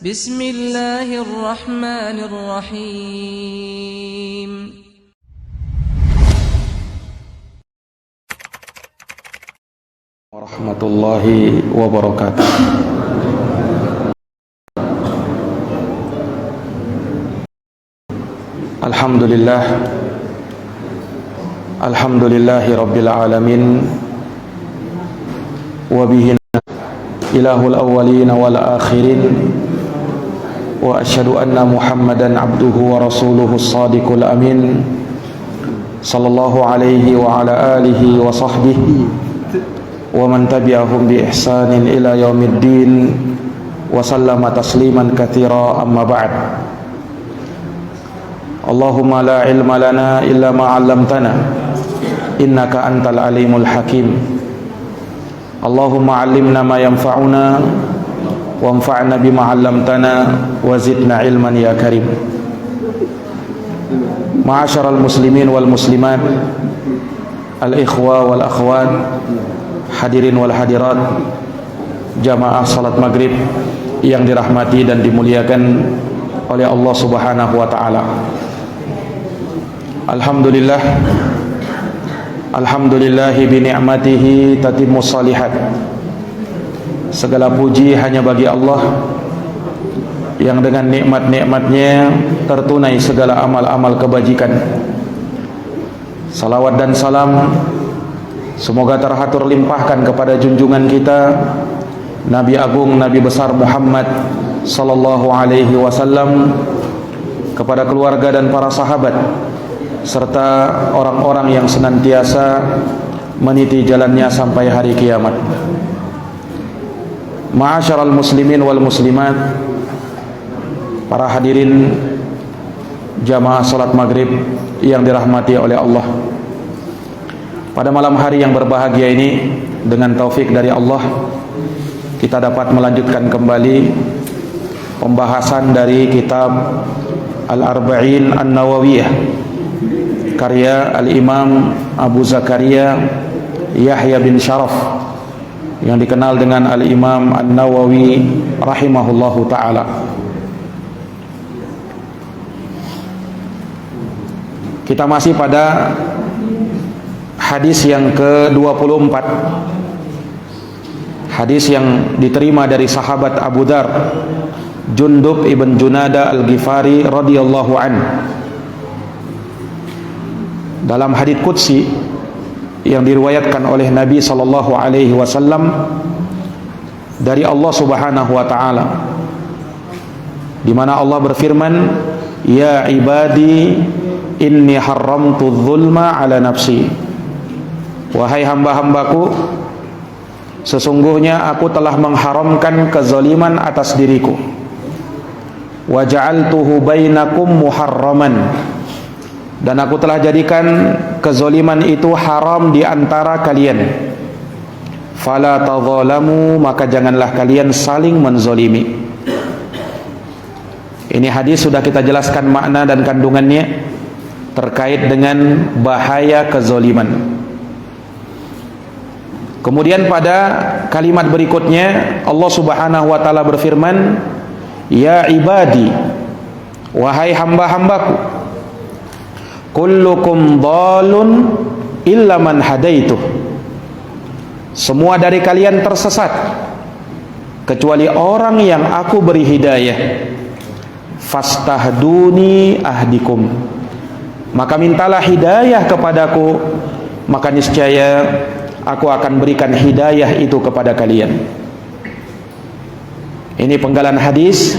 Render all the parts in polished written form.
Bismillahirrahmanirrahim. Warahmatullahi wabarakatuh. Alhamdulillahi rabbil alamin. Wa bihi ilahul awwalin wal akhirin. Wa asyhadu anna Muhammadan abduhu wa rasuluhu shadiqul amin. Sallallahu alaihi wa ala alihi wa sahbihi wa man tabi'ahum bi ihsanin ila yaumiddin wa sallama tasliman katsira, amma ba'd. Allahumma la ilma lana illa ma 'allamtana innaka antal alimul hakim. Allahumma 'allimna ma yanfa'una wanfa'na bima 'allamtana wa zidna ilman ya karim. Ma'asyaral muslimin wal muslimat, al ikhwa wal akhwat, hadirin wal hadirat, jamaah salat maghrib yang dirahmati dan dimuliakan oleh Allah Subhanahu wa taala. Alhamdulillahi bi ni'matihi tatimmus shalihat. Segala puji hanya bagi Allah yang dengan nikmat-nikmatnya tertunai segala amal-amal kebajikan. Salawat dan salam semoga terhatur limpahkan kepada junjungan kita Nabi Agung, Nabi besar Muhammad sallallahu alaihi wasallam, kepada keluarga dan para sahabat serta orang-orang yang senantiasa meniti jalannya sampai hari kiamat. Ma'asyaral muslimin wal muslimat, para hadirin jamaah salat maghrib yang dirahmati oleh Allah. Pada malam hari yang berbahagia ini, dengan taufik dari Allah, kita dapat melanjutkan kembali pembahasan dari kitab Al-Arba'in An-Nawawiyah karya Al-Imam Abu Zakaria Yahya bin Sharaf, yang dikenal dengan Al-Imam An-Nawawi rahimahullahu ta'ala. Kita masih pada hadis yang ke-24, hadis yang diterima dari sahabat Abu Dzar, Jundub ibn Junada al-Ghifari radhiyallahu an. Dalam hadis qudsi yang diriwayatkan oleh Nabi sallallahu alaihi wasallam dari Allah Subhanahu wa taala, di mana Allah berfirman, "Ya ibadi, inni haramtu dzulma ala nafsi." Wahai hamba-hambaku, sesungguhnya aku telah mengharamkan kezaliman atas diriku. Wa ja'altuhu bainakum muharraman, dan aku telah jadikan kezaliman itu haram di antara kalian. Fala tadzalamu, maka janganlah kalian saling menzalimi. Ini hadis sudah kita jelaskan makna dan kandungannya terkait dengan bahaya kezaliman. Kemudian pada kalimat berikutnya Allah Subhanahu wa taala berfirman, "Ya ibadi, wahai hamba-hambaku, kullukum dhalun illa man hadaituh." Semua dari kalian tersesat kecuali orang yang aku beri hidayah. Fastahduni ahdikum, maka mintalah hidayah kepadaku, maka niscaya aku akan berikan hidayah itu kepada kalian. Ini penggalan hadis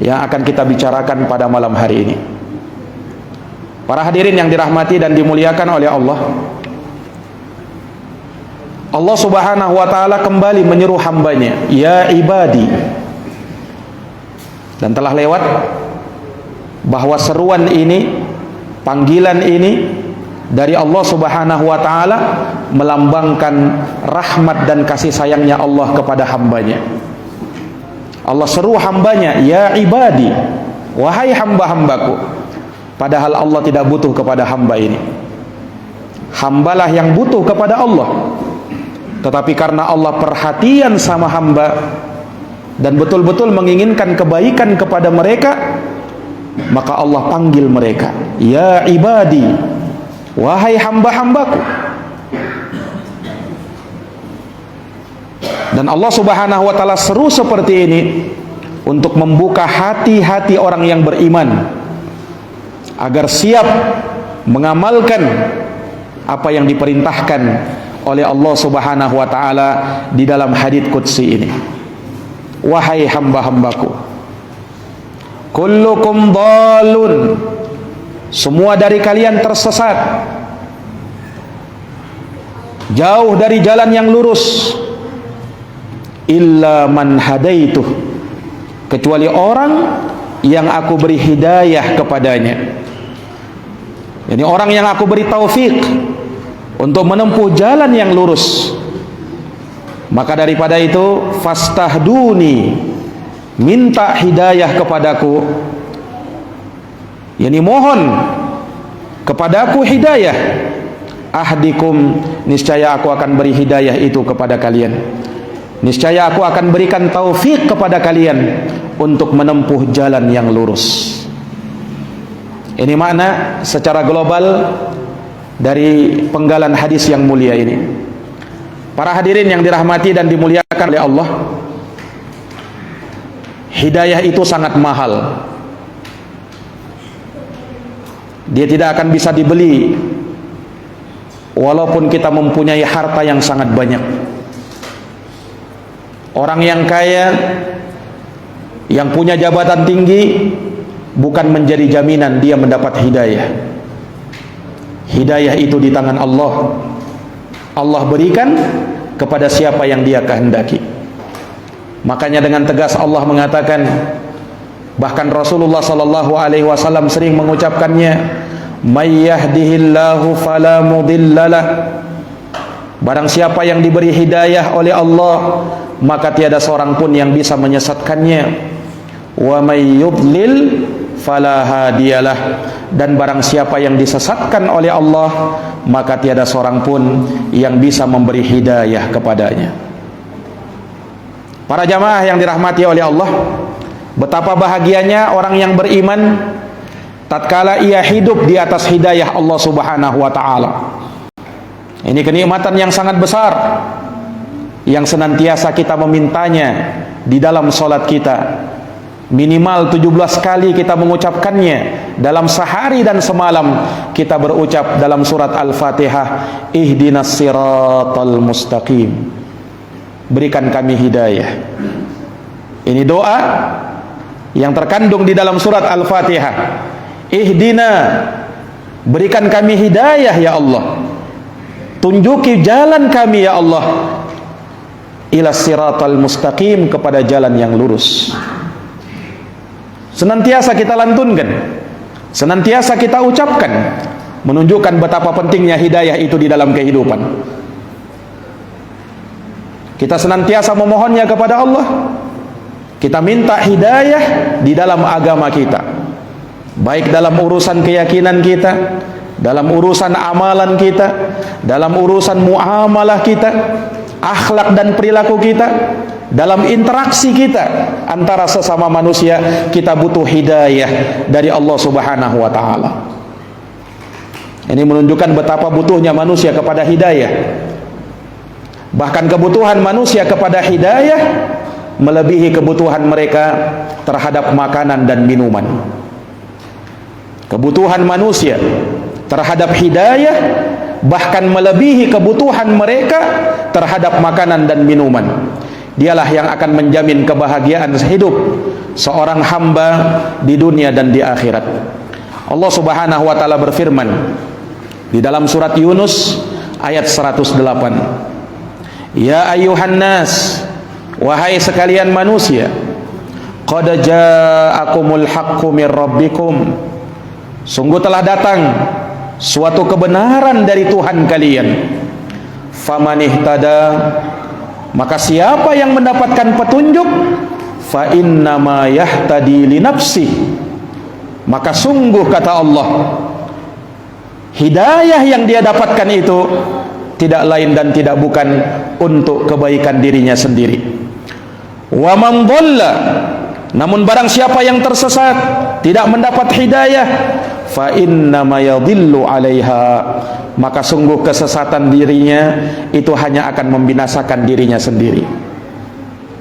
yang akan kita bicarakan pada malam hari ini. Para hadirin yang dirahmati dan dimuliakan oleh Allah, Allah Subhanahu wa ta'ala kembali menyeru hambanya, "Ya ibadi." Dan telah lewat bahwa seruan ini, panggilan ini dari Allah Subhanahu wa ta'ala melambangkan rahmat dan kasih sayangnya Allah kepada hambanya. Allah seru hambanya, "Ya ibadi," wahai hamba-hambaku. Padahal Allah tidak butuh kepada hamba ini. Hambalah yang butuh kepada Allah. Tetapi karena Allah perhatian sama hamba, dan betul-betul menginginkan kebaikan kepada mereka, maka Allah panggil mereka, ya ibadi, wahai hamba-hambaku. Dan Allah Subhanahu wa taala seru seperti ini untuk membuka hati-hati orang yang beriman agar siap mengamalkan apa yang diperintahkan oleh Allah Subhanahu wa taala di dalam hadits qudsi ini. Wahai hamba-hambaku, kullukum dhalun, semua dari kalian tersesat, jauh dari jalan yang lurus, illa man hadaituh, kecuali orang yang aku beri hidayah kepadanya. Jadi orang yang aku beri taufik untuk menempuh jalan yang lurus. Maka daripada itu, fastahduni, minta hidayah kepadaku, yani mohon kepadaku hidayah. Ahdikum, niscaya aku akan beri hidayah itu kepada kalian. Niscaya aku akan berikan taufik kepada kalian untuk menempuh jalan yang lurus. Ini makna secara global dari penggalan hadis yang mulia ini. Para hadirin yang dirahmati dan dimuliakan oleh Allah, hidayah itu sangat mahal. Dia tidak akan bisa dibeli walaupun kita mempunyai harta yang sangat banyak. Orang yang kaya, yang punya jabatan tinggi, bukan menjadi jaminan dia mendapat hidayah. Hidayah itu di tangan Allah. Allah berikan kepada siapa yang dia kehendaki. Makanya dengan tegas Allah mengatakan, bahkan Rasulullah sallallahu alaihi wasallam sering mengucapkannya, may yahdihillahu fala mudhillalah, barang siapa yang diberi hidayah oleh Allah, maka tiada seorang pun yang bisa menyesatkannya. Wa may yudlil fala hadiyalah, dan barang siapa yang disesatkan oleh Allah, maka tiada seorang pun yang bisa memberi hidayah kepadanya. Para jamaah yang dirahmati oleh Allah, betapa bahagianya orang yang beriman tatkala ia hidup di atas hidayah Allah Subhanahu wa taala. Ini kenikmatan yang sangat besar yang senantiasa kita memintanya di dalam salat kita. Minimal 17 kali kita mengucapkannya dalam sehari dan semalam. Kita berucap dalam surat Al-Fatihah, ihdinas siratal mustaqim, berikan kami hidayah. Ini doa yang terkandung di dalam surat Al-Fatihah. Ihdina, berikan kami hidayah ya Allah, tunjuki jalan kami ya Allah, ila siratal mustaqim, kepada jalan yang lurus. Senantiasa kita lantunkan, senantiasa kita ucapkan, menunjukkan betapa pentingnya hidayah itu di dalam kehidupan. Kita senantiasa memohonnya kepada Allah. Kita minta hidayah di dalam agama kita, baik dalam urusan keyakinan kita, dalam urusan amalan kita, dalam urusan muamalah kita, akhlak dan perilaku kita, dalam interaksi kita antara sesama manusia. Kita butuh hidayah dari Allah Subhanahu wa taala. Ini menunjukkan betapa butuhnya manusia kepada hidayah. Bahkan kebutuhan manusia kepada hidayah melebihi kebutuhan mereka terhadap makanan dan minuman. Kebutuhan manusia terhadap hidayah bahkan melebihi kebutuhan mereka terhadap makanan dan minuman. Dialah yang akan menjamin kebahagiaan hidup seorang hamba di dunia dan di akhirat. Allah Subhanahu wa taala berfirman di dalam surat Yunus ayat 108, ya ayuhan nas, wahai sekalian manusia, qad ja'akumul haqqu mir rabbikum, sungguh telah datang suatu kebenaran dari Tuhan kalian. Faman ihtada, maka siapa yang mendapatkan petunjuk, fa innama yahtadi li nafsi, maka sungguh kata Allah, hidayah yang dia dapatkan itu tidak lain dan tidak bukan untuk kebaikan dirinya sendiri. Wa man dhalla, namun barang siapa yang tersesat, tidak mendapat hidayah, fa innama yadhillu 'alaiha, maka sungguh kesesatan dirinya itu hanya akan membinasakan dirinya sendiri.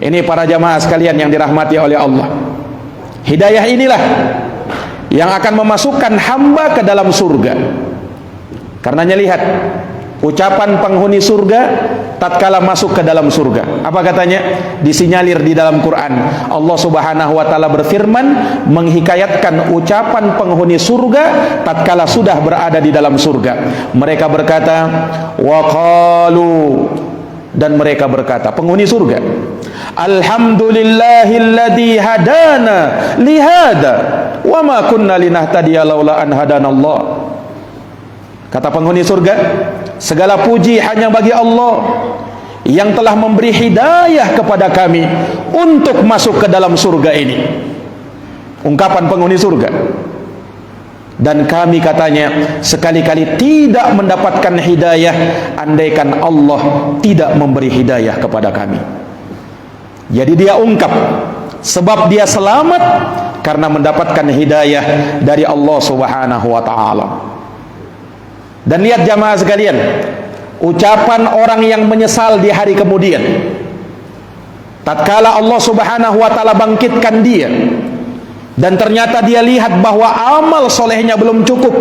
Ini para jamaah sekalian yang dirahmati oleh Allah. Hidayah inilah yang akan memasukkan hamba ke dalam surga. Karenanya lihat ucapan penghuni surga tatkala masuk ke dalam surga. Apa katanya? Disinyalir di dalam Quran. Allah Subhanahu wa taala berfirman menghikayatkan ucapan penghuni surga tatkala sudah berada di dalam surga. Mereka berkata, wa qalu, dan mereka berkata, penghuni surga, alhamdulillahilladzi hadana lihada wa ma kunna linahtadiya laula an hadanallah. Kata penghuni surga, segala puji hanya bagi Allah yang telah memberi hidayah kepada kami untuk masuk ke dalam surga ini. Ungkapan penghuni surga. Dan kami, katanya, sekali-kali tidak mendapatkan hidayah andaikan Allah tidak memberi hidayah kepada kami. Jadi dia ungkap sebab dia selamat karena mendapatkan hidayah dari Allah Subhanahu wa taala. Dan lihat jamaah sekalian, ucapan orang yang menyesal di hari kemudian, tatkala Allah Subhanahu wa taala bangkitkan dia dan ternyata dia lihat bahwa amal solehnya belum cukup,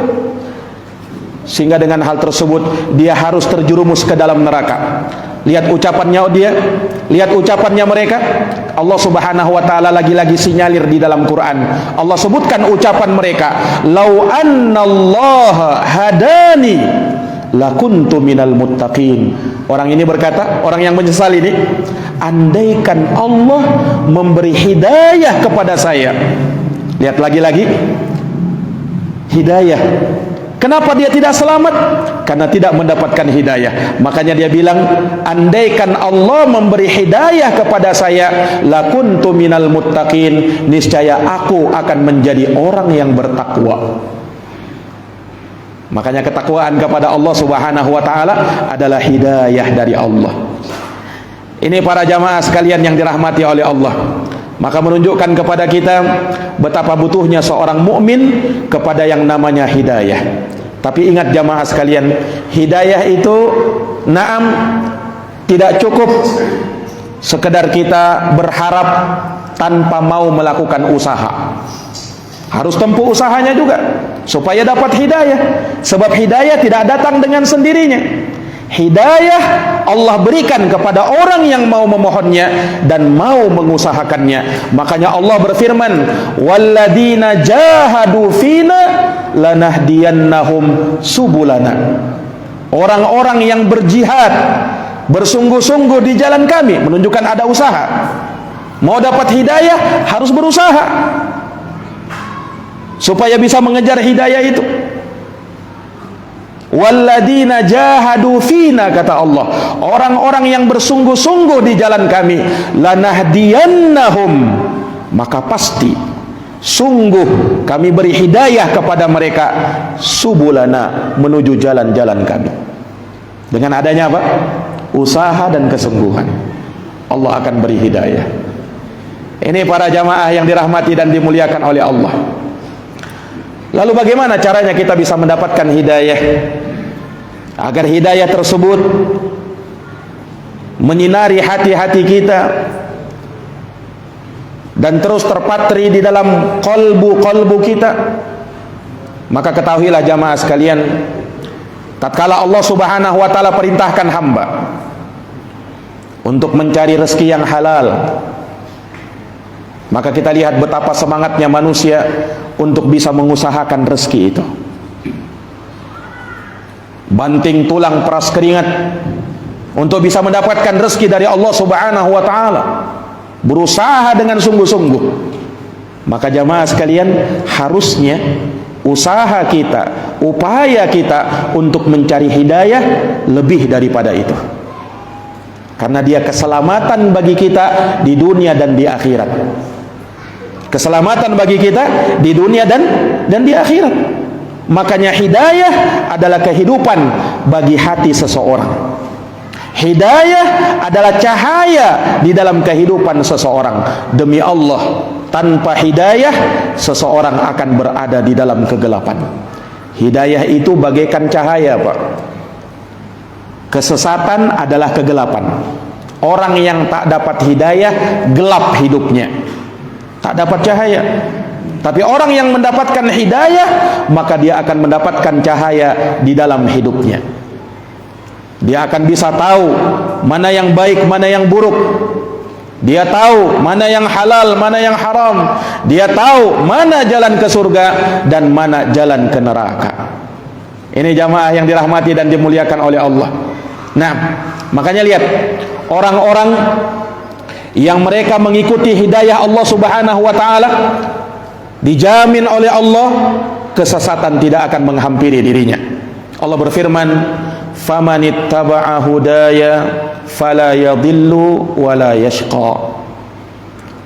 sehingga dengan hal tersebut dia harus terjerumus ke dalam neraka. Lihat ucapannya dia, lihat ucapannya mereka. Allah Subhanahu wa taala lagi-lagi sinyalir di dalam Quran. Allah sebutkan ucapan mereka, "Lau annallaha hadani lakuntu minal muttaqin." Orang ini berkata, orang yang menyesal ini, andaikan Allah memberi hidayah kepada saya. Lihat lagi-lagi hidayah. Kenapa dia tidak selamat? Karena tidak mendapatkan hidayah. Makanya dia bilang, andaikan Allah memberi hidayah kepada saya, lakuntu minal muttaqin, niscaya aku akan menjadi orang yang bertakwa. Makanya ketakwaan kepada Allah Subhanahu wa taala adalah hidayah dari Allah. Ini para jamaah sekalian yang dirahmati oleh Allah. Maka menunjukkan kepada kita betapa butuhnya seorang mukmin kepada yang namanya hidayah. Tapi ingat jamaah sekalian, hidayah itu naam tidak cukup sekedar kita berharap tanpa mau melakukan usaha. Harus tempuh usahanya juga supaya dapat hidayah. Sebab hidayah tidak datang dengan sendirinya. Hidayah Allah berikan kepada orang yang mau memohonnya dan mau mengusahakannya. Makanya Allah berfirman, walladzina jahadu fina lanahdiyannahum subulana. Orang-orang yang berjihad, bersungguh-sungguh di jalan kami, menunjukkan ada usaha. Mau dapat hidayah harus berusaha supaya bisa mengejar hidayah itu. Walladzina jahadu fina, kata Allah, orang-orang yang bersungguh-sungguh di jalan kami, lanahdiyannahum, maka pasti sungguh kami beri hidayah kepada mereka, subulana, menuju jalan-jalan kami. Dengan adanya apa? Usaha dan kesungguhan, Allah akan beri hidayah. Ini para jamaah yang dirahmati dan dimuliakan oleh Allah. Lalu bagaimana caranya kita bisa mendapatkan hidayah? Agar hidayah tersebut menyinari hati-hati kita dan terus terpatri di dalam kolbu-kolbu kita, maka ketahuilah jamaah sekalian, tatkala Allah Subhanahu wa taala perintahkan hamba untuk mencari rezeki yang halal, maka kita lihat betapa semangatnya manusia untuk bisa mengusahakan rezeki itu. Banting tulang peras keringat untuk bisa mendapatkan rezeki dari Allah Subhanahu wa taala. Berusaha dengan sungguh-sungguh. Maka jamaah sekalian, harusnya usaha kita, upaya kita untuk mencari hidayah lebih daripada itu. Karena dia keselamatan bagi kita di dunia dan di akhirat. Keselamatan bagi kita di dunia dan di akhirat. Makanya hidayah adalah kehidupan bagi hati seseorang. Hidayah adalah cahaya di dalam kehidupan seseorang. Demi Allah, tanpa hidayah seseorang akan berada di dalam kegelapan. Hidayah itu bagaikan cahaya, Pak. Kesesatan adalah kegelapan. Orang yang tak dapat hidayah gelap hidupnya, tak dapat cahaya. Tapi orang yang mendapatkan hidayah, maka dia akan mendapatkan cahaya di dalam hidupnya. Dia akan bisa tahu mana yang baik, mana yang buruk. Dia tahu mana yang halal, mana yang haram. Dia tahu mana jalan ke surga dan mana jalan ke neraka. Ini jamaah yang dirahmati dan dimuliakan oleh Allah. Nah, makanya lihat orang-orang yang mereka mengikuti hidayah Allah Subhanahu wa taala, dijamin oleh Allah kesesatan tidak akan menghampiri dirinya. Allah berfirman, "Famanittaba'a hudaya fala yadhillu wala yashqa."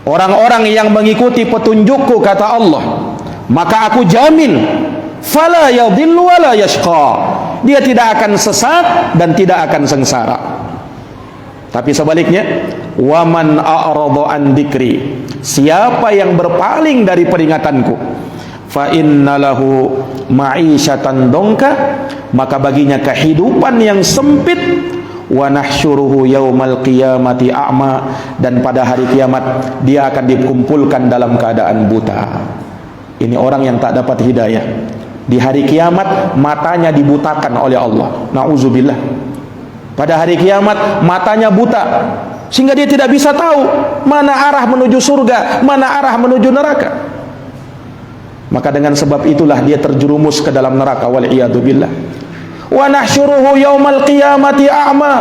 Orang-orang yang mengikuti petunjukku, kata Allah, maka aku jamin fala yadhillu wala yashqa. Dia tidak akan sesat dan tidak akan sengsara. Tapi sebaliknya, waman a'rada an dzikri, siapa yang berpaling dari peringatanku, fa innalahu ma'isyatan dongka, maka baginya kehidupan yang sempit, wa nahsyuruhu yaumal qiyamati a'ma, dan pada hari kiamat dia akan dikumpulkan dalam keadaan buta. Ini orang yang tak dapat hidayah. Di hari kiamat matanya dibutakan oleh Allah. Nauzubillah. Pada hari kiamat matanya buta, sehingga dia tidak bisa tahu mana arah menuju surga, mana arah menuju neraka. Maka dengan sebab itulah dia terjerumus ke dalam neraka, wal iyadu billah. Wa nahsyuruhu yaumal qiyamati a'ma,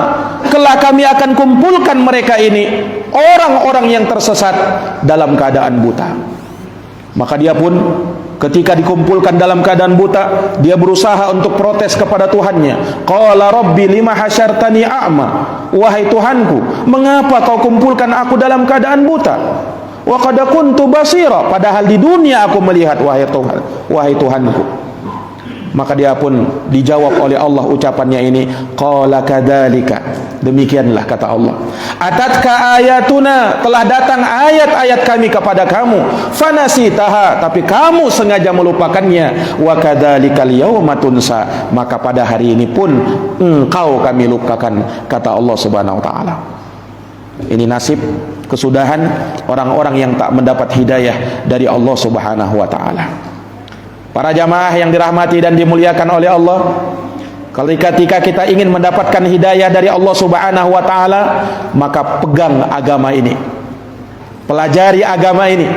kelak kami akan kumpulkan mereka ini, orang-orang yang tersesat, dalam keadaan buta. Maka dia pun ketika dikumpulkan dalam keadaan buta, dia berusaha untuk protes kepada Tuhannya. Qala rabbi lima hasyartani a'ma, wahai Tuhanku, mengapa kau kumpulkan aku dalam keadaan buta? Wa qad kuntu basira, padahal di dunia aku melihat, wahai Tuhan, wahai Tuhanku. Maka dia pun dijawab oleh Allah ucapannya ini, qala kadzalika, demikianlah kata Allah, atatka ayatuna, telah datang ayat-ayat kami kepada kamu, fanasitaha, tapi kamu sengaja melupakannya, wa kadzalikal yauma tunsa, maka pada hari ini pun engkau kami lupakan, kata Allah Subhanahu wa taala. Ini nasib kesudahan orang-orang yang tak mendapat hidayah dari Allah Subhanahu wa taala. Para jamaah yang dirahmati dan dimuliakan oleh Allah, ketika kita ingin mendapatkan hidayah dari Allah Subhanahu wa taala, maka pegang agama ini. Pelajari agama ini.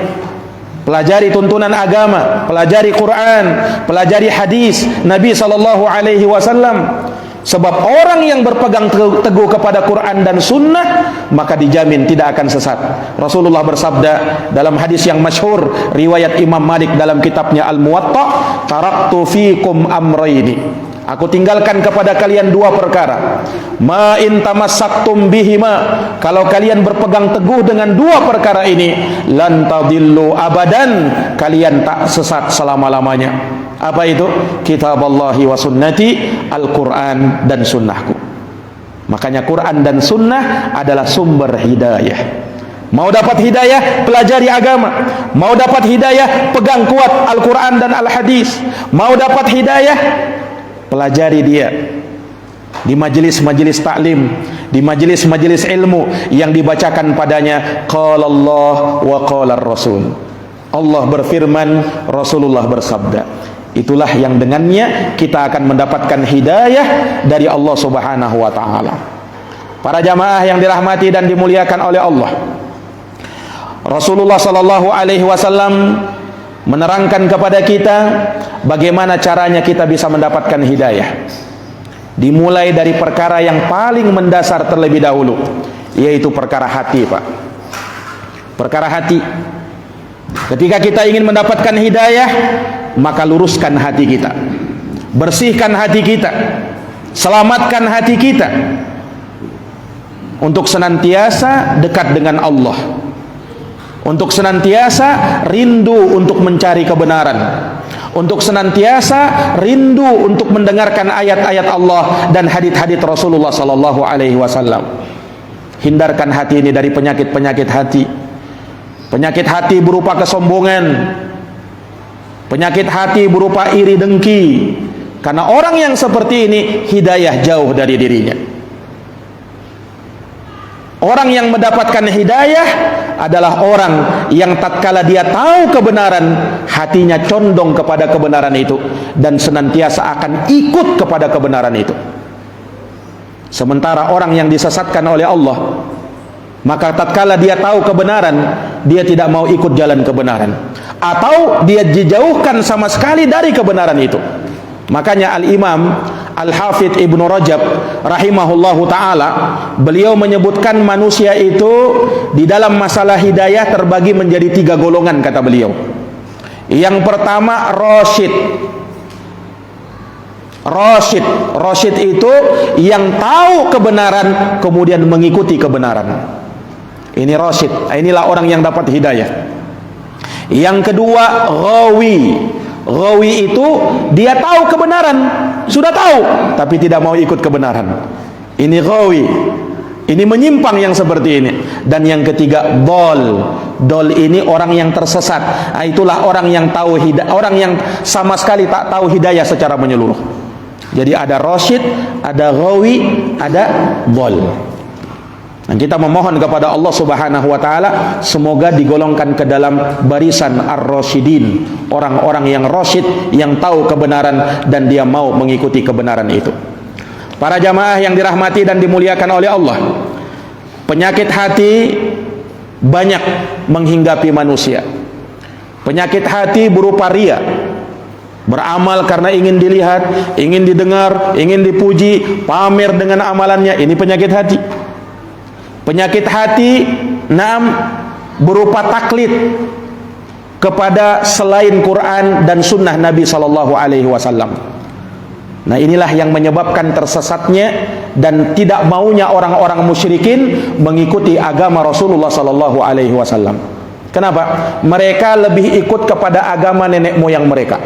Pelajari tuntunan agama, pelajari Quran, pelajari hadis Nabi sallallahu alaihi wasallam. Sebab orang yang berpegang teguh kepada Quran dan Sunnah, maka dijamin tidak akan sesat. Rasulullah bersabda dalam hadis yang masyhur riwayat Imam Malik dalam kitabnya Al-Muwatta, taraktu fikum amrayni, aku tinggalkan kepada kalian dua perkara, ma in tamassaktum bihima, kalau kalian berpegang teguh dengan dua perkara ini, lan tadillu abadan, kalian tak sesat selama-lamanya. Apa itu? Kitaballahi wa sunnati, Al-Quran dan sunnahku. Makanya Quran dan sunnah adalah sumber hidayah. Mau dapat hidayah, pelajari agama. Mau dapat hidayah, pegang kuat Al-Quran dan Al-Hadis. Mau dapat hidayah, pelajari dia di majelis-majelis taklim, di majelis-majelis ilmu yang dibacakan padanya qala Allah wa qala Rasul. Allah berfirman, Rasulullah bersabda. Itulah yang dengannya kita akan mendapatkan hidayah dari Allah Subhanahu wa taala. Para jamaah yang dirahmati dan dimuliakan oleh Allah, Rasulullah sallallahu alaihi wasallam menerangkan kepada kita bagaimana caranya kita bisa mendapatkan hidayah. Dimulai dari perkara yang paling mendasar terlebih dahulu, yaitu perkara hati, Pak. Perkara hati. Ketika kita ingin mendapatkan hidayah, maka luruskan hati kita, bersihkan hati kita, selamatkan hati kita untuk senantiasa dekat dengan Allah, untuk senantiasa rindu untuk mencari kebenaran, untuk senantiasa rindu untuk mendengarkan ayat-ayat Allah dan hadits-hadits Rasulullah sallallahu alaihi wasallam. Hindarkan hati ini dari penyakit-penyakit hati. Penyakit hati berupa kesombongan, penyakit hati berupa iri dengki. Karena orang yang seperti ini hidayah jauh dari dirinya. Orang yang mendapatkan hidayah adalah orang yang tatkala dia tahu kebenaran, hatinya condong kepada kebenaran itu dan senantiasa akan ikut kepada kebenaran itu. Sementara orang yang disesatkan oleh Allah, maka tatkala dia tahu kebenaran, dia tidak mau ikut jalan kebenaran, atau dia dijauhkan sama sekali dari kebenaran itu. Makanya Al-Imam Al-Hafidh Ibnu Rajab rahimahullahu ta'ala, beliau menyebutkan manusia itu di dalam masalah hidayah terbagi menjadi 3 golongan, kata beliau. Yang pertama Rasyid. Rasyid itu yang tahu kebenaran kemudian mengikuti kebenaran. Ini Rasyid. Inilah orang yang dapat hidayah. Yang kedua Ghawi. Ghawi itu dia tahu kebenaran, sudah tahu tapi tidak mau ikut kebenaran. Ini Ghawi. Ini menyimpang yang seperti ini. Dan yang ketiga Dol. Dol ini orang yang tersesat. Nah, itulah orang yang tahu hidayah, orang yang sama sekali tak tahu hidayah secara menyeluruh. Jadi ada Rasyid, ada Ghawi, ada Dol. Dan kita memohon kepada Allah Subhanahu wa taala semoga digolongkan ke dalam barisan ar-rasyidin, orang-orang yang rasyid, yang tahu kebenaran dan dia mau mengikuti kebenaran itu. Para jamaah yang dirahmati dan dimuliakan oleh Allah, penyakit hati banyak menghinggapi manusia. Penyakit hati berupa riya, beramal karena ingin dilihat, ingin didengar, ingin dipuji, pamer dengan amalannya. Ini penyakit hati. Penyakit hati berupa taklid kepada selain Quran dan sunnah Nabi sallallahu alaihi wasallam. Nah, inilah yang menyebabkan tersesatnya dan tidak maunya orang-orang musyrikin mengikuti agama Rasulullah sallallahu alaihi wasallam. Kenapa? Mereka lebih ikut kepada agama nenek moyang mereka.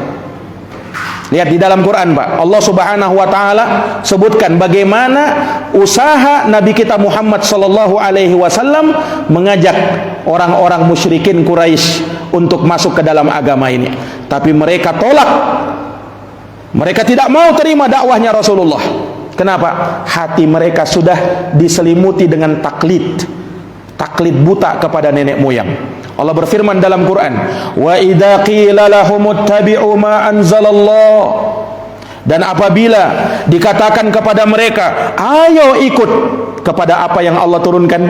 Lihat di dalam Quran, Pak, Allah Subhanahu wa taala sebutkan bagaimana usaha Nabi kita Muhammad sallallahu alaihi wasallam mengajak orang-orang musyrikin Quraisy untuk masuk ke dalam agama ini. Tapi mereka tolak. Mereka tidak mau terima dakwahnya Rasulullah. Kenapa? Hati mereka sudah diselimuti dengan taklid. Taklid buta kepada nenek moyang. Allah berfirman dalam Quran, wa idza qila lahum ittabi'u ma anzalallah, dan apabila dikatakan kepada mereka ayo ikut kepada apa yang Allah turunkan,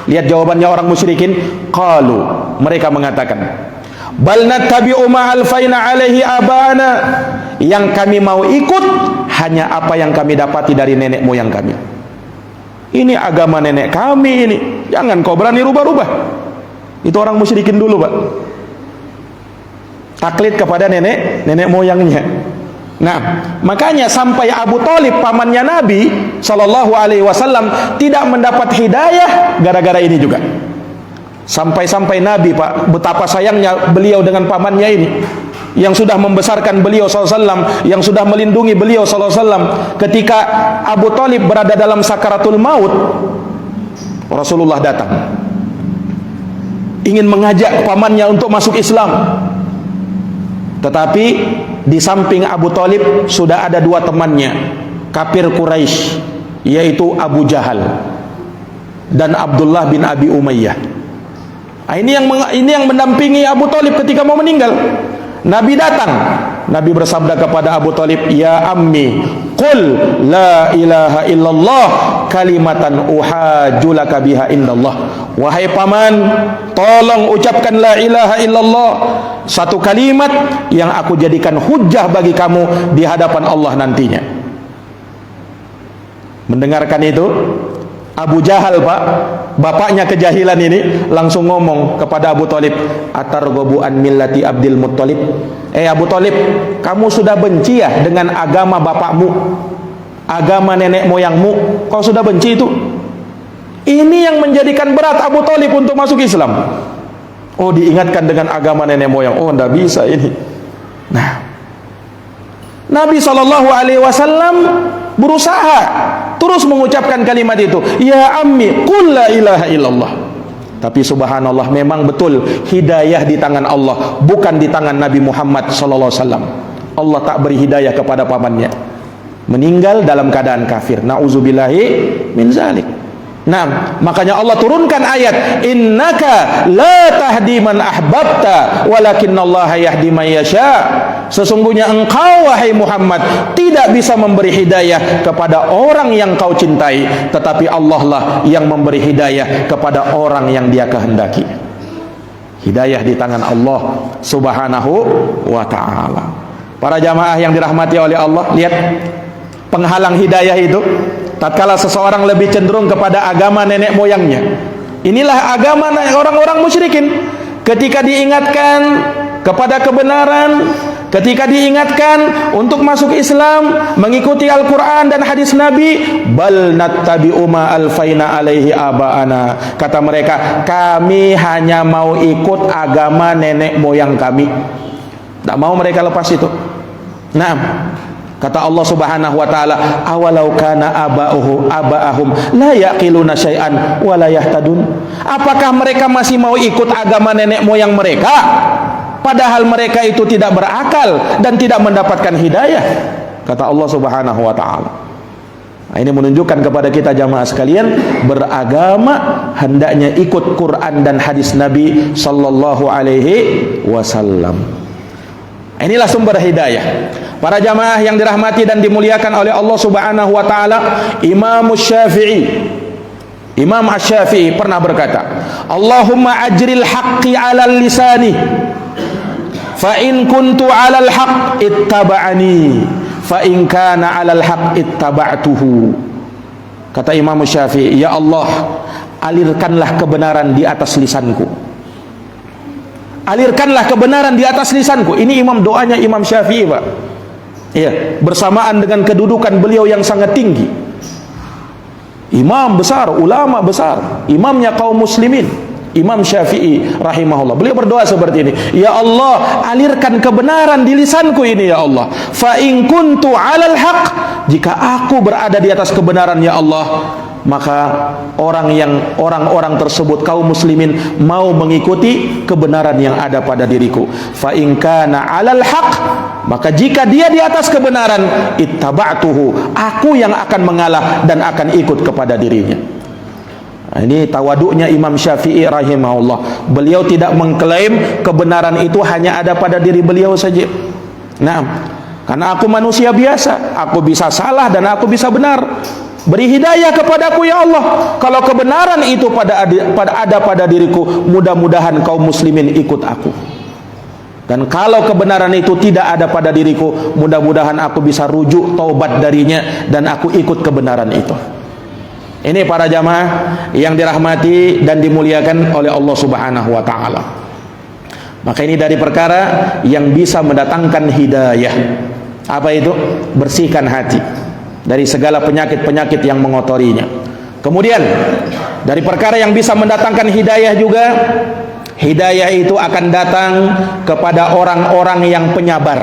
lihat jawabannya orang musyrikin, qalu, mereka mengatakan, bal nattabi'u ma alfaina alaihi abana, yang kami mau ikut hanya apa yang kami dapati dari nenek moyang kami. Ini agama nenek kami ini, jangan kau berani rubah-rubah. Itu orang musyrikin dulu, Pak. Taklid kepada nenek moyangnya. Nah, makanya sampai Abu Thalib pamannya Nabi sallallahu alaihi wasallam tidak mendapat hidayah gara-gara ini juga. Sampai-sampai Nabi, Pak, betapa sayangnya beliau dengan pamannya ini yang sudah membesarkan beliau sallallahu alaihi wasallam, yang sudah melindungi beliau sallallahu alaihi wasallam. Ketika Abu Thalib berada dalam sakaratul maut, Rasulullah datang ingin mengajak pamannya untuk masuk Islam. Tetapi di samping Abu Thalib sudah ada 2 temannya, kafir Quraisy, yaitu Abu Jahal dan Abdullah bin Abi Umayyah. Nah, ini yang mendampingi Abu Thalib ketika mau meninggal. Nabi datang, Nabi bersabda kepada Abu Thalib, ya ammi, qul la ilaha illallah kalimatan uhajulaka biha indallah. Wahai paman, tolong ucapkan la ilaha illallah, satu kalimat yang aku jadikan hujjah bagi kamu di hadapan Allah nantinya. Mendengarkan itu, Abu Jahal, Pak, bapaknya kejahilan ini, langsung ngomong kepada Abu Thalib, atarghabu an millati Abdul Muttalib. Abu Thalib, kamu sudah benci ya dengan agama bapakmu, agama nenek moyangmu? Kau sudah benci itu? Ini yang menjadikan berat Abu Thalib untuk masuk Islam. Oh, diingatkan dengan agama nenek moyang. Oh, enggak bisa ini. Nah, Nabi SAW berusaha terus mengucapkan kalimat itu. Ya ammi, qul la ilaha illallah. Tapi subhanallah, memang betul hidayah di tangan Allah, bukan di tangan Nabi Muhammad SAW. Allah tak beri hidayah kepada pamannya, meninggal dalam keadaan kafir. Nauzubillahi min zalik. Nah, makanya Allah turunkan ayat, innaka la tahdi man ahbabta walakinallaha yahdi man yasha. Sesungguhnya engkau wahai Muhammad tidak bisa memberi hidayah kepada orang yang kau cintai, tetapi Allah lah yang memberi hidayah kepada orang yang Dia kehendaki. Hidayah di tangan Allah Subhanahu wa ta'ala. Para jamaah yang dirahmati oleh Allah, lihat penghalang hidayah itu tatkala seseorang lebih cenderung kepada agama nenek moyangnya. Inilah agama orang-orang musyrikin. Ketika diingatkan kepada kebenaran, ketika diingatkan untuk masuk Islam, mengikuti Al-Quran dan hadis Nabi, bal nattabi'u ma alfaina alaihi aba'ana. Kata mereka, kami hanya mau ikut agama nenek moyang kami. Tak mau mereka lepas itu. Nah, kata Allah Subhanahu wa taala, awalau kana aba'ahum la yaqiluna syai'an wa la yahtadun. Apakah mereka masih mau ikut agama nenek moyang mereka, padahal mereka itu tidak berakal dan tidak mendapatkan hidayah? Kata Allah Subhanahu wa taala. Nah, ini menunjukkan kepada kita jamaah sekalian, beragama hendaknya ikut Quran dan hadis Nabi sallallahu alaihi wasallam. Inilah sumber hidayah. Para jamaah yang dirahmati dan dimuliakan oleh Allah Subhanahu wa taala, Imam Asy-Syafi'i pernah berkata, Allahumma ajril haqqi 'alal lisani fa in kuntu 'alal haqq ittaba'ani fa in kana 'alal haqq ittaba'tuhu. Kata Imam Syafi'i, ya Allah, alirkanlah kebenaran di atas lisanku. Alirkanlah kebenaran di atas lisanku. Ini doanya Imam Syafi'i, Pak. Iya, bersamaan dengan kedudukan beliau yang sangat tinggi. Imam besar, ulama besar, imamnya kaum muslimin, Imam Syafi'i rahimahullah. Beliau berdoa seperti ini, ya Allah, alirkan kebenaran di lisanku ini ya Allah. Fa in kuntu 'alal haqq, jika aku berada di atas kebenaran ya Allah, maka orang-orang tersebut kaum muslimin mau mengikuti kebenaran yang ada pada diriku. Fa in kana 'alal haqq, maka jika dia di atas kebenaran, ittaba'tuhu, aku yang akan mengalah dan akan ikut kepada dirinya. Nah, ini tawaduknya Imam Syafi'i rahimahullah. Beliau tidak mengklaim kebenaran itu hanya ada pada diri beliau saja. Nah, karena aku manusia biasa, aku bisa salah dan aku bisa benar. Beri hidayah kepadaku ya Allah. Kalau kebenaran itu ada pada diriku, mudah-mudahan kaum muslimin ikut aku. Dan kalau kebenaran itu tidak ada pada diriku, mudah-mudahan aku bisa rujuk taubat darinya dan aku ikut kebenaran itu. Ini para jamaah yang dirahmati dan dimuliakan oleh Allah Subhanahu wa taala. Maka ini dari perkara yang bisa mendatangkan hidayah. Apa itu? Bersihkan hati dari segala penyakit-penyakit yang mengotorinya. Kemudian dari perkara yang bisa mendatangkan hidayah juga, hidayah itu akan datang kepada orang-orang yang penyabar.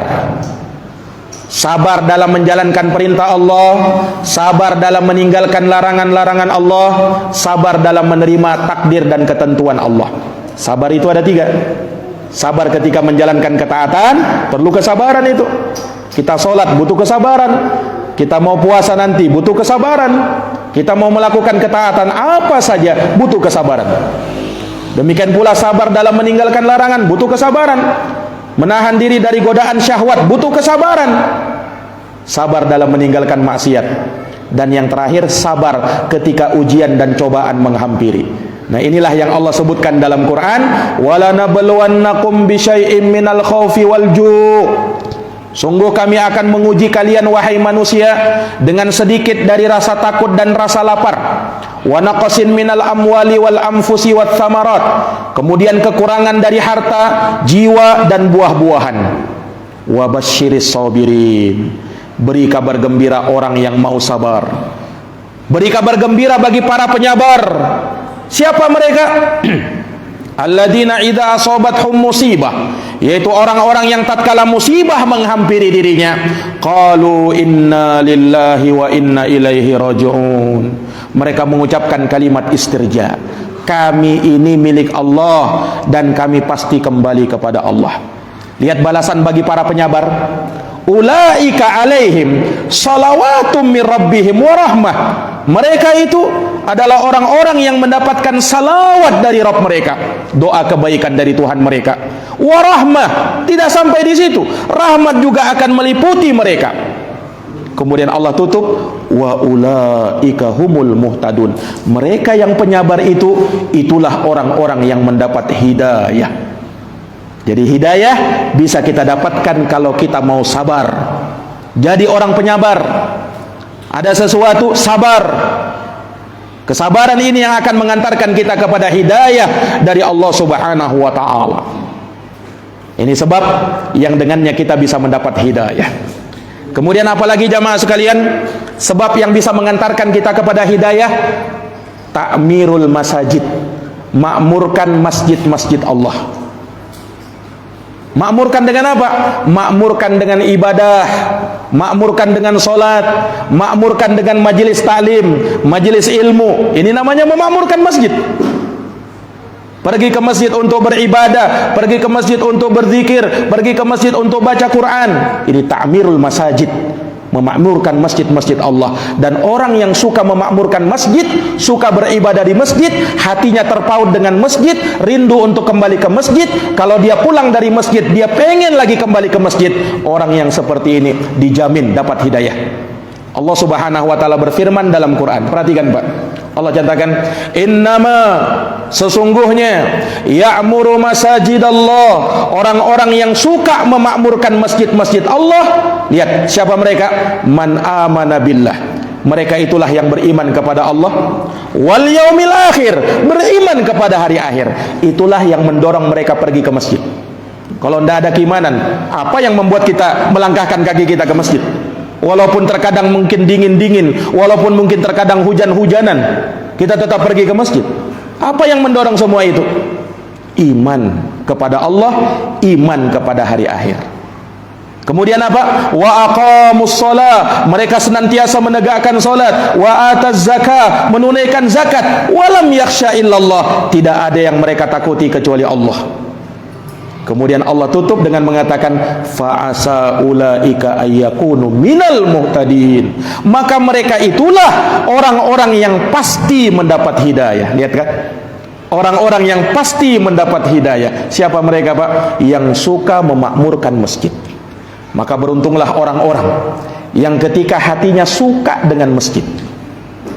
Sabar dalam menjalankan perintah Allah, sabar dalam meninggalkan larangan-larangan Allah, sabar dalam menerima takdir dan ketentuan Allah. Sabar itu ada 3. Sabar ketika menjalankan ketaatan, perlu kesabaran itu. Kita sholat butuh kesabaran. Kita mau puasa nanti butuh kesabaran. Kita mau melakukan ketaatan apa saja butuh kesabaran. Demikian pula sabar dalam meninggalkan larangan butuh kesabaran. Menahan diri dari godaan syahwat butuh kesabaran. Sabar dalam meninggalkan maksiat. Dan yang terakhir, sabar ketika ujian dan cobaan menghampiri. Nah, inilah yang Allah sebutkan dalam Quran, walanabluwannakum bisyai'im minal khaufi wal ju'. Sungguh kami akan menguji kalian wahai manusia dengan sedikit dari rasa takut dan rasa lapar. Wa naqsin minal amwali wal anfusi wat thamarat. Kemudian kekurangan dari harta, jiwa dan buah-buahan. Wa basyiris sabirin. Beri kabar gembira orang yang mau sabar. Beri kabar gembira bagi para penyabar. Siapa mereka? alladzina idza asabathum musibah, yaitu orang-orang yang tatkala musibah menghampiri dirinya, qalu inna lillahi wa inna ilaihi raji'un. Mereka mengucapkan kalimat istirja, kami ini milik Allah dan kami pasti kembali kepada Allah. Lihat balasan bagi para penyabar, ulaika alaihim salawatum mir rabbihim wa rahmah. Mereka itu adalah orang-orang yang mendapatkan salawat dari Rabb mereka, doa kebaikan dari Tuhan mereka. Wa rahmah, tidak sampai di situ, rahmat juga akan meliputi mereka. Kemudian Allah tutup, wa ulaika humul muhtadun. Mereka yang penyabar itu, itulah orang-orang yang mendapat hidayah. Jadi hidayah bisa kita dapatkan kalau kita mau sabar. Jadi orang penyabar, ada sesuatu, sabar. Kesabaran ini yang akan mengantarkan kita kepada hidayah dari Allah Subhanahu wa ta'ala. Ini sebab yang dengannya kita bisa mendapat hidayah. Kemudian apalagi jamaah sekalian, sebab yang bisa mengantarkan kita kepada hidayah, ta'mirul masajid, makmurkan masjid-masjid Allah. Makmurkan dengan apa? Makmurkan dengan ibadah, makmurkan dengan solat, makmurkan dengan majelis taklim, majelis ilmu. Ini namanya memakmurkan masjid. Pergi ke masjid untuk beribadah, pergi ke masjid untuk berzikir, pergi ke masjid untuk baca Quran. Ini ta'mirul masajid, memakmurkan masjid-masjid Allah. Dan orang yang suka memakmurkan masjid, suka beribadah di masjid, hatinya terpaut dengan masjid, rindu untuk kembali ke masjid. Kalau dia pulang dari masjid, dia pengen lagi kembali ke masjid. Orang yang seperti ini dijamin dapat hidayah. Allah Subhanahu wa ta'ala berfirman dalam Quran. Perhatikan Pak, Allah katakan, innama, sesungguhnya, ya'muru masajidallah, orang-orang yang suka memakmurkan masjid-masjid Allah. Lihat siapa mereka? Man amana billah, mereka itulah yang beriman kepada Allah, wal yaumil akhir, beriman kepada hari akhir. Itulah yang mendorong mereka pergi ke masjid. Kalau tidak ada keimanan, apa yang membuat kita melangkahkan kaki kita ke masjid? Walaupun terkadang mungkin dingin-dingin, walaupun mungkin terkadang hujan-hujanan, kita tetap pergi ke masjid. Apa yang mendorong semua itu? Iman kepada Allah, iman kepada hari akhir. Kemudian apa? Wa aqamus shalah, mereka senantiasa menegakkan salat. Wa ataz zakah, menunaikan zakat. Walam yakhsha illallah, tidak ada yang mereka takuti kecuali Allah. Kemudian Allah tutup dengan mengatakan, fa'asa ulaika ayyakunu minal muhtadin. Maka mereka itulah orang-orang yang pasti mendapat hidayah. Lihat kan? Orang-orang yang pasti mendapat hidayah. Siapa mereka Pak? Yang suka memakmurkan masjid. Maka beruntunglah orang-orang yang ketika hatinya suka dengan masjid,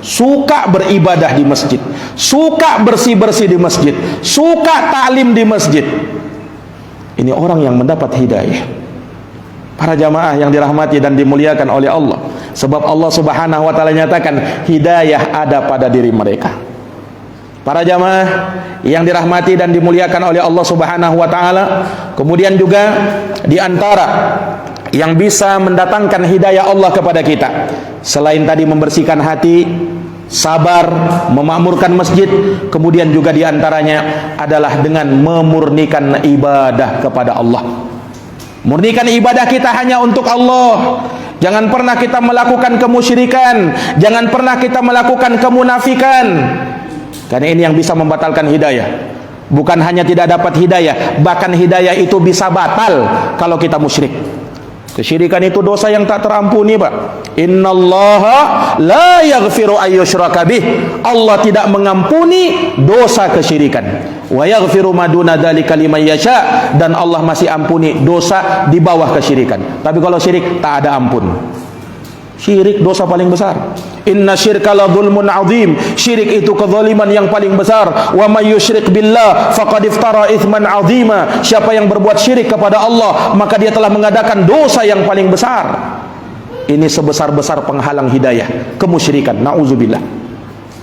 suka beribadah di masjid, suka bersih-bersih di masjid, suka taklim di masjid. Ini orang yang mendapat hidayah. Para jamaah yang dirahmati dan dimuliakan oleh Allah, sebab Allah Subhanahu wa ta'ala nyatakan hidayah ada pada diri mereka. Para jamaah yang dirahmati dan dimuliakan oleh Allah Subhanahu wa ta'ala, kemudian juga di antara yang bisa mendatangkan hidayah Allah kepada kita, selain tadi membersihkan hati, sabar, memakmurkan masjid, kemudian juga diantaranya adalah dengan memurnikan ibadah kepada Allah. Murnikan ibadah kita hanya untuk Allah. Jangan pernah kita melakukan kemusyrikan, jangan pernah kita melakukan kemunafikan, karena ini yang bisa membatalkan hidayah. Bukan hanya tidak dapat hidayah, bahkan hidayah itu bisa batal kalau kita musyrik. Kesyirikan itu dosa yang tak terampuni Pak. Innallaha la yaghfiru ayyushraka bih, Allah tidak mengampuni dosa kesyirikan. Wa yaghfiru ma duna dzalika liman yasha, dan Allah masih ampuni dosa di bawah kesyirikan. Tapi kalau syirik tak ada ampun. Syirik dosa paling besar. Inna syirka la dzulmun adzim, syirik itu kezaliman yang paling besar. Wa may yusyrik billah faqad iftara itsman adzima, siapa yang berbuat syirik kepada Allah maka dia telah mengadakan dosa yang paling besar. Ini sebesar-besar penghalang hidayah, kemusyrikan, nauzubillah.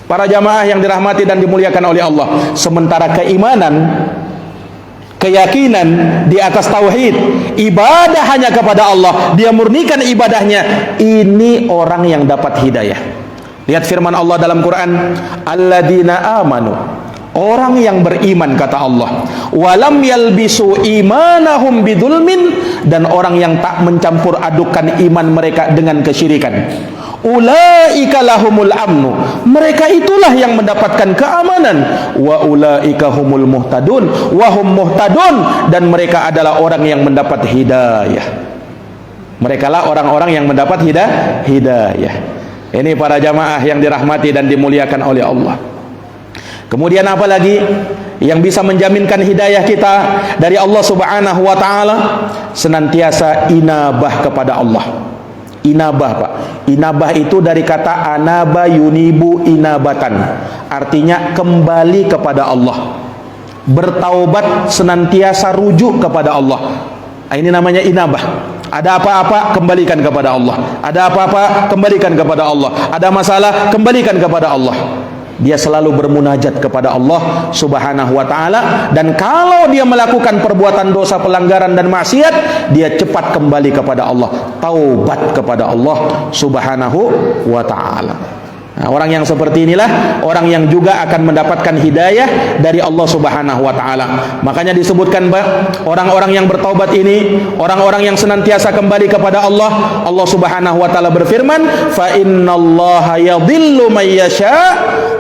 Para jamaah yang dirahmati dan dimuliakan oleh Allah, sementara keimanan, keyakinan di atas tauhid, ibadah hanya kepada Allah, dia murnikan ibadahnya, ini orang yang dapat hidayah. Lihat firman Allah dalam Quran, alladzina amanu, orang yang beriman, kata Allah. Walam yalbisu imanahum bidzulmin, dan orang yang tak mencampur adukan iman mereka dengan kesyirikan. Ulaika lahumul amnu, mereka itulah yang mendapatkan keamanan. Wa ulaika humul muhtadun, wa hum muhtadun, dan mereka adalah orang yang mendapat hidayah. Mereka lah orang-orang yang mendapat hidayah. Ini para jamaah yang dirahmati dan dimuliakan oleh Allah. Kemudian apa lagi yang bisa menjaminkan hidayah kita dari Allah Subhanahu wa taala? Senantiasa inabah kepada Allah. Inabah, Pak. Inabah itu dari kata anaba yunibu inabatan. Artinya kembali kepada Allah. Bertaubat, senantiasa rujuk kepada Allah. Ini namanya inabah. Ada apa-apa, kembalikan kepada Allah. Ada apa-apa, kembalikan kepada Allah. Ada masalah, kembalikan kepada Allah. Dia selalu bermunajat kepada Allah Subhanahu wa taala, dan kalau dia melakukan perbuatan dosa, pelanggaran dan maksiat, dia cepat kembali kepada Allah, taubat kepada Allah Subhanahu wa taala. Nah, orang yang seperti inilah orang yang juga akan mendapatkan hidayah dari Allah Subhanahu wa taala. Makanya disebutkan, orang-orang yang bertaubat ini, orang-orang yang senantiasa kembali kepada Allah. Allah Subhanahu wa taala berfirman, "Fa innallaha yadhillu may yasha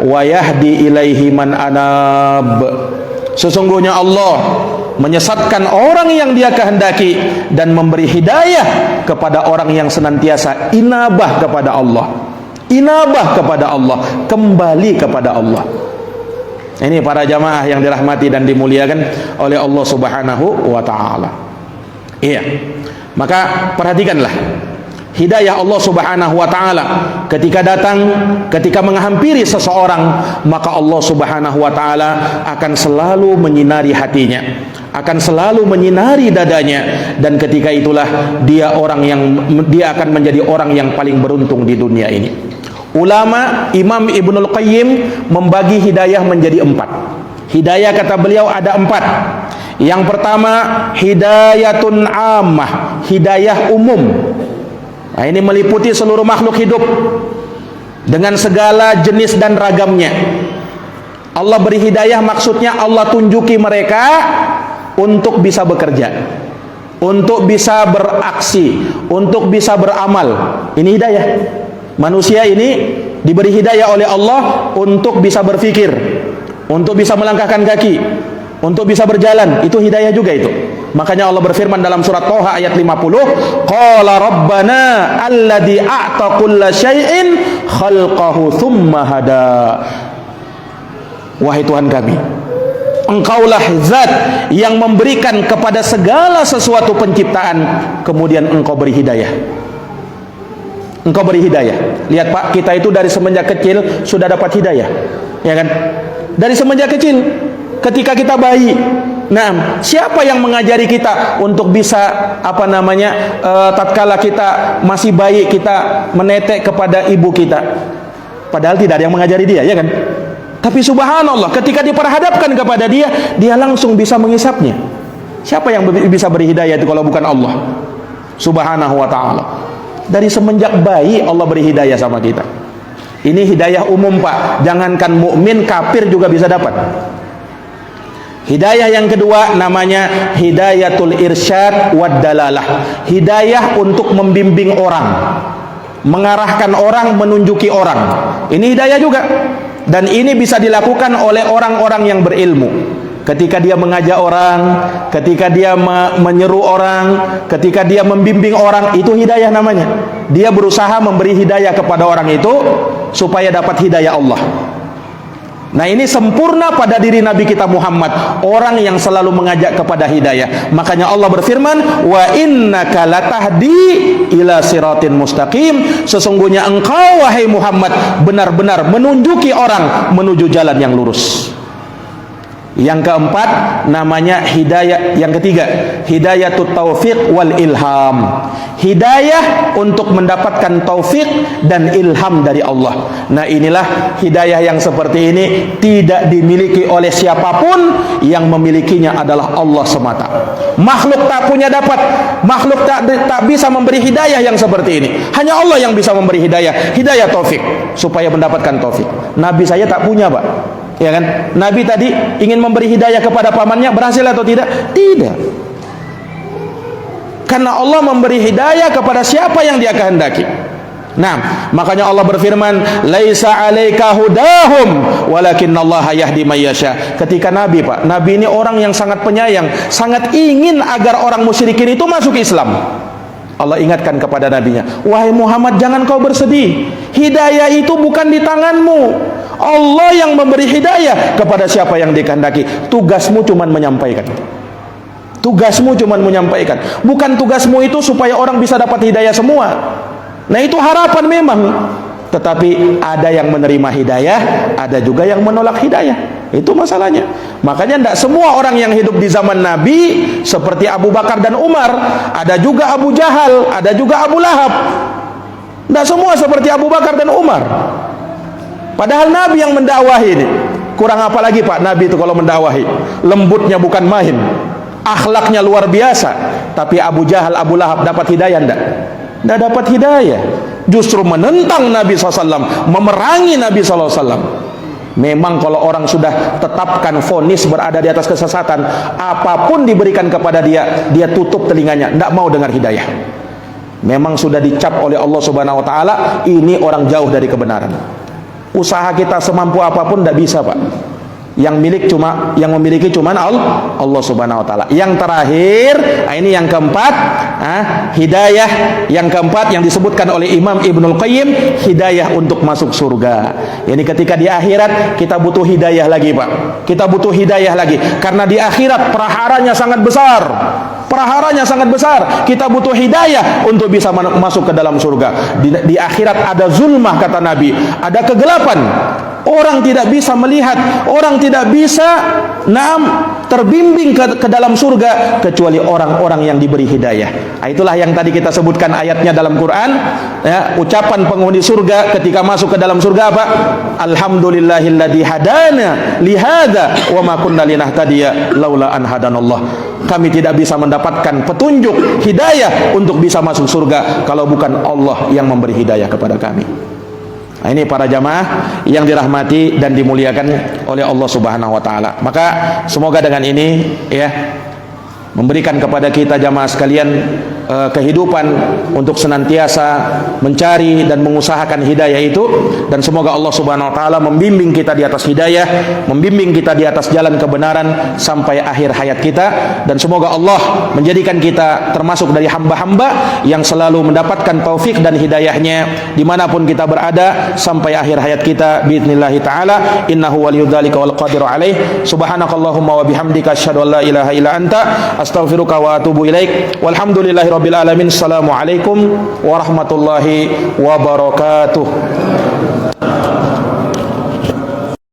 wa yahdi ilaihi man anab." Sesungguhnya Allah menyesatkan orang yang dia kehendaki dan memberi hidayah kepada orang yang senantiasa inabah kepada Allah. Inabah kepada Allah, kembali kepada Allah. Ini para jamaah yang dirahmati dan dimuliakan oleh Allah Subhanahu wa taala. Iya. Maka perhatikanlah hidayah Allah Subhanahu wa taala ketika datang, ketika menghampiri seseorang, maka Allah Subhanahu wa taala akan selalu menyinari hatinya, akan selalu menyinari dadanya, dan ketika itulah dia akan menjadi orang yang paling beruntung di dunia ini. Ulama Imam Ibnul Qayyim membagi hidayah menjadi 4. Hidayah, kata beliau, ada 4. Yang pertama, hidayatun ammah, hidayah umum. Nah, ini meliputi seluruh makhluk hidup dengan segala jenis dan ragamnya. Allah beri hidayah, maksudnya Allah tunjuki mereka untuk bisa bekerja, untuk bisa beraksi, untuk bisa beramal. Ini hidayah. Manusia ini diberi hidayah oleh Allah untuk bisa berpikir, untuk bisa melangkahkan kaki, untuk bisa berjalan. Itu hidayah juga itu. Makanya Allah berfirman dalam surat Thaha ayat 50, qala rabbana alladzi a'ta kulla syai'in khalqahu tsumma hada. Wahai Tuhan kami, Engkaulah zat yang memberikan kepada segala sesuatu penciptaan, kemudian Engkau beri hidayah. Engkau beri hidayah. Lihat Pak, kita itu dari semenjak kecil sudah dapat hidayah, ya kan? Dari semenjak kecil, ketika kita bayi. Nah, siapa yang mengajari kita untuk bisa tatkala kita masih bayi, kita menetek kepada ibu kita? Padahal tidak ada yang mengajari dia, ya kan? Tapi subhanallah, ketika diperhadapkan kepada dia, dia langsung bisa mengisapnya. Siapa yang bisa beri hidayah itu kalau bukan Allah Subhanahu wa ta'ala? Dari semenjak bayi Allah beri hidayah sama kita. Ini hidayah umum, Pak. Jangankan mukmin, kafir juga bisa dapat. Hidayah yang kedua namanya hidayatul irsyad wad dalalah. Hidayah untuk membimbing orang, mengarahkan orang, menunjuki orang. Ini hidayah juga. Dan ini bisa dilakukan oleh orang-orang yang berilmu. Ketika dia mengajak orang, ketika dia menyeru orang, ketika dia membimbing orang, itu hidayah namanya. Dia berusaha memberi hidayah kepada orang itu supaya dapat hidayah Allah. Nah, ini sempurna pada diri Nabi kita Muhammad, orang yang selalu mengajak kepada hidayah. Makanya Allah berfirman, wa innaka latahdi ila siratin mustaqim. Sesungguhnya engkau wahai Muhammad benar-benar menunjuki orang menuju jalan yang lurus. Yang keempat namanya hidayah, yang ketiga hidayatut taufiq wal ilham. Hidayah untuk mendapatkan taufik dan ilham dari Allah. Nah, inilah hidayah yang seperti ini tidak dimiliki oleh siapapun, yang memilikinya adalah Allah semata. Makhluk tak punya dapat, makhluk tak bisa memberi hidayah yang seperti ini. Hanya Allah yang bisa memberi hidayah, hidayah taufik supaya mendapatkan taufik. Nabi saya tak punya, Pak. Ya kan? Nabi tadi ingin memberi hidayah kepada pamannya, berhasil atau tidak? Tidak. Karena Allah memberi hidayah kepada siapa yang Dia kehendaki. Nah, makanya Allah berfirman, "Laisa 'alaika hudahum, walakinallaha yahdi may yasha." Ketika Nabi, Pak, Nabi ini orang yang sangat penyayang, sangat ingin agar orang musyrikin itu masuk Islam. Allah ingatkan kepada nabinya, "Wahai Muhammad, jangan kau bersedih. Hidayah itu bukan di tanganmu. Allah yang memberi hidayah kepada siapa yang dikehendaki. Tugasmu cuma menyampaikan." Tugasmu cuma menyampaikan. Bukan tugasmu itu supaya orang bisa dapat hidayah semua. Nah, itu harapan memang. Tetapi ada yang menerima hidayah, ada juga yang menolak hidayah. Itu masalahnya. Makanya tidak semua orang yang hidup di zaman Nabi seperti Abu Bakar dan Umar. Ada juga Abu Jahal, ada juga Abu Lahab. Tidak semua seperti Abu Bakar dan Umar. Padahal Nabi yang mendakwahi ini. Kurang apa lagi, Pak, Nabi itu kalau mendakwahi? Lembutnya bukan main, akhlaknya luar biasa. Tapi Abu Jahal, Abu Lahab dapat hidayah enggak? Tidak dapat hidayah. Justru menentang Nabi SAW, memerangi Nabi SAW. Memang kalau orang sudah tetapkan vonis berada di atas kesesatan, apapun diberikan kepada dia, dia tutup telinganya, tidak mau dengar hidayah. Memang sudah dicap oleh Allah Subhanahu Wa Taala, ini orang jauh dari kebenaran. Usaha kita semampu apapun tidak bisa, Pak. Yang memiliki cuma Allah Subhanahu Wa Taala. Yang terakhir, ini yang keempat, hidayah yang keempat yang disebutkan oleh Imam Ibnul Qayyim, hidayah untuk masuk surga. Yani ketika di akhirat kita butuh hidayah lagi, Pak. Kita butuh hidayah lagi karena di akhirat praharanya sangat besar. Praharanya sangat besar. Kita butuh hidayah untuk bisa masuk ke dalam surga. Di akhirat ada zulmah, kata Nabi, ada kegelapan. Orang tidak bisa melihat, orang tidak bisa terbimbing ke dalam surga kecuali orang-orang yang diberi hidayah. Itulah yang tadi kita sebutkan ayatnya dalam Quran, ya, ucapan penghuni surga ketika masuk ke dalam surga apa? Alhamdulillahilladzi hadana lihada wa ma kunna linahtadiya laula an hadanallah. Kami tidak bisa mendapatkan petunjuk hidayah untuk bisa masuk surga kalau bukan Allah yang memberi hidayah kepada kami. Nah, ini para jamaah yang dirahmati dan dimuliakan oleh Allah Subhanahu Wa Taala. Maka semoga dengan ini, ya, memberikan kepada kita jamaah sekalian kehidupan untuk senantiasa mencari dan mengusahakan hidayah itu, dan semoga Allah Subhanahu Wa Taala membimbing kita di atas hidayah, membimbing kita di atas jalan kebenaran sampai akhir hayat kita, dan semoga Allah menjadikan kita termasuk dari hamba-hamba yang selalu mendapatkan taufik dan hidayahnya dimanapun kita berada sampai akhir hayat kita biidznillah taala. Innahu waliyudzalika wal qadiru alaih. Subhanakallahumma wa bihamdika asyhadu an la ilaha illa anta astaghfiruka wa atubu ilaik. Walhamdulillahi rabbil alamin. Assalamualaikum warahmatullahi wabarakatuh.